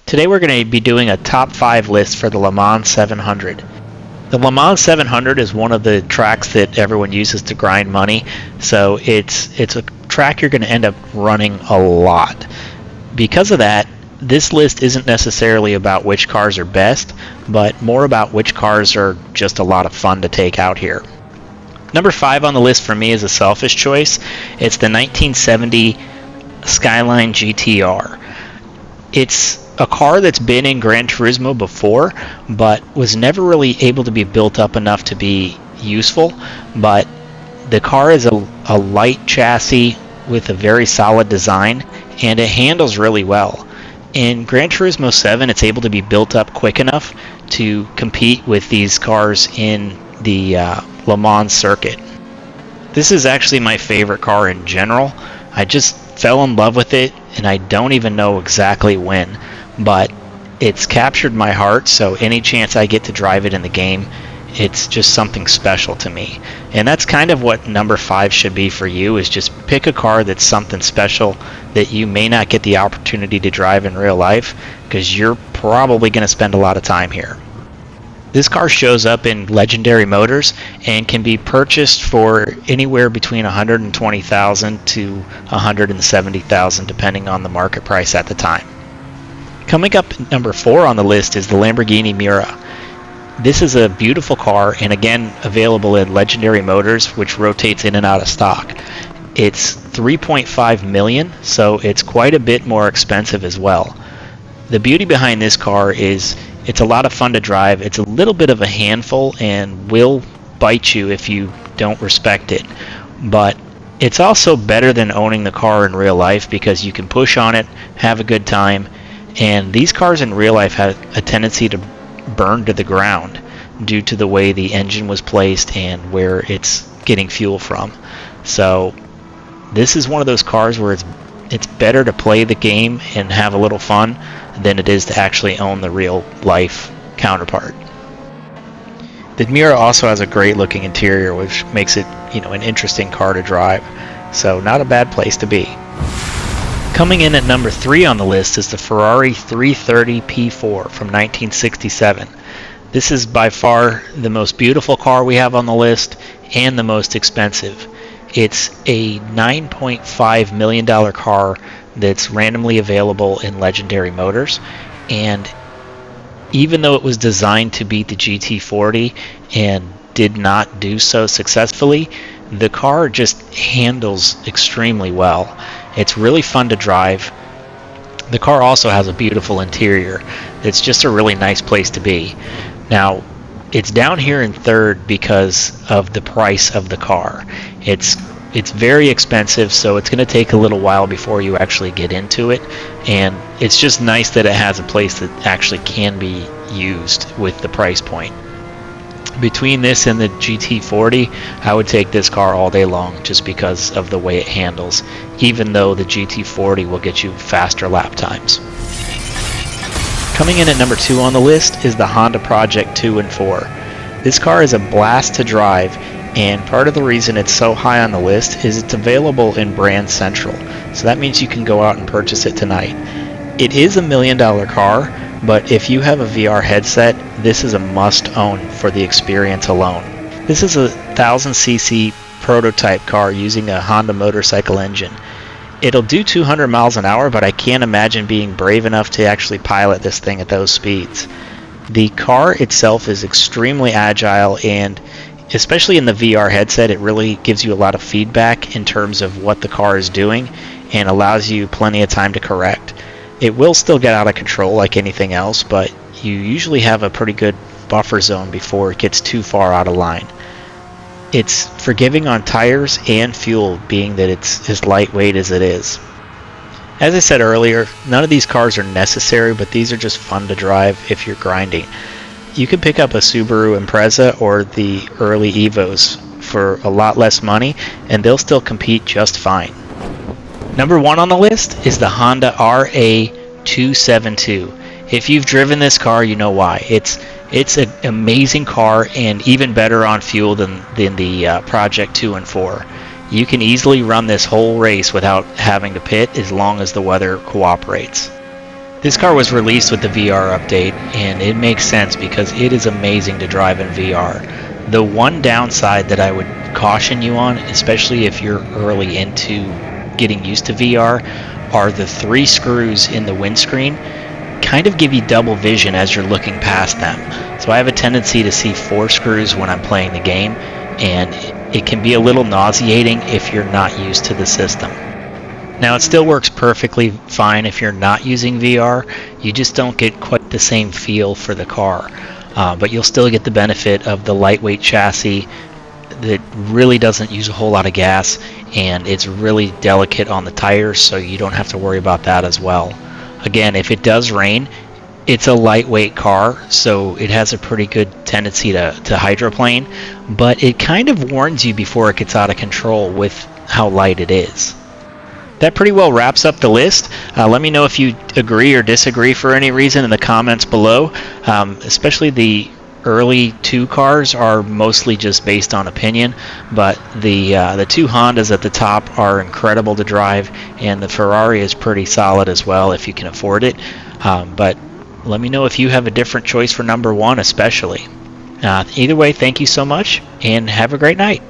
Today we're going to be doing a top 5 list for the Le Mans 700. The Le Mans 700 is one of the tracks that everyone uses to grind money, so it's a track you're going to end up running a lot. Because of that, this list isn't necessarily about which cars are best, but more about which cars are just a lot of fun to take out here. Number 5 on the list for me is a selfish choice. It's the 1970 Skyline GTR. It's a car that's been in Gran Turismo before, but was never really able to be built up enough to be useful. But the car is a light chassis with a very solid design, and it handles really well. In Gran Turismo 7, it's able to be built up quick enough to compete with these cars in the Le Mans circuit. This is actually my favorite car in general. I just fell in love with it, and I don't even know exactly when, but it's captured my heart, so any chance I get to drive it in the game, it's just something special to me. And that's kind of what number 5 should be for you, is just pick a car that's something special that you may not get the opportunity to drive in real life, because you're probably going to spend a lot of time here. This car shows up in Legendary Motors and can be purchased for anywhere between $120,000 to $170,000 depending on the market price at the time. Coming up at number 4 on the list is the Lamborghini Miura. This is a beautiful car, and again available in Legendary Motors, which rotates in and out of stock. It's $3.5 million, so it's quite a bit more expensive as well. The beauty behind this car is it's a lot of fun to drive. It's a little bit of a handful and will bite you if you don't respect it. But it's also better than owning the car in real life, because you can push on it, have a good time, and these cars in real life have a tendency to burn to the ground due to the way the engine was placed and where it's getting fuel from. So this is one of those cars where it's better to play the game and have a little fun than it is to actually own the real life counterpart. The Miura also has a great looking interior, which makes it, an interesting car to drive. So not a bad place to be. Coming in at number 3 on the list is the Ferrari 330 P4 from 1967. This is by far the most beautiful car we have on the list and the most expensive. It's a $9.5 million car that's randomly available in Legendary Motors, and even though it was designed to beat the GT40 and did not do so successfully, the car just handles extremely well. It's really fun to drive. The car also has a beautiful interior. It's just a really nice place to be. Now, it's down here in third because of the price of the car. It's very expensive, so it's going to take a little while before you actually get into it, and it's just nice that it has a place that actually can be used with the price point. Between this and the GT40, I would take this car all day long just because of the way it handles, even though the GT40 will get you faster lap times. Coming in at number 2 on the list is the Honda Project 2 and 4. This car is a blast to drive, and part of the reason it's so high on the list is it's available in Brand Central, so that means you can go out and purchase it tonight. It is $1 million car, but if you have a VR headset, this is a must-own for the experience alone. This is a 1000cc prototype car using a Honda motorcycle engine. It'll do 200 miles an hour, but I can't imagine being brave enough to actually pilot this thing at those speeds. The car itself is extremely agile, and especially in the VR headset, it really gives you a lot of feedback in terms of what the car is doing and allows you plenty of time to correct. It will still get out of control like anything else, but you usually have a pretty good buffer zone before it gets too far out of line. It's forgiving on tires and fuel, being that it's as lightweight as it is. As I said earlier, none of these cars are necessary, but these are just fun to drive if you're grinding. You can pick up a Subaru Impreza or the early Evos for a lot less money, and they'll still compete just fine. Number 1 on the list is the Honda RA272. If you've driven this car, you know why. It's an amazing car, and even better on fuel than the Project 2 and 4. You can easily run this whole race without having to pit as long as the weather cooperates. This car was released with the VR update, and it makes sense because it is amazing to drive in VR. The one downside that I would caution you on, especially if you're early into getting used to VR, are the 3 screws in the windscreen kind of give you double vision as you're looking past them. So I have a tendency to see 4 screws when I'm playing the game, and it can be a little nauseating if you're not used to the system. Now, it still works perfectly fine if you're not using VR. You just don't get quite the same feel for the car. But you'll still get the benefit of the lightweight chassis that really doesn't use a whole lot of gas, and it's really delicate on the tires, so you don't have to worry about that as well. Again, if it does rain, it's a lightweight car, so it has a pretty good tendency to hydroplane, but it kind of warns you before it gets out of control with how light it is. That pretty well wraps up the list. Let me know if you agree or disagree for any reason in the comments below. Especially the early 2 cars are mostly just based on opinion, but the 2 Hondas at the top are incredible to drive, and the Ferrari is pretty solid as well if you can afford it. But let me know if you have a different choice for number 1 especially. Either way, thank you so much, and have a great night.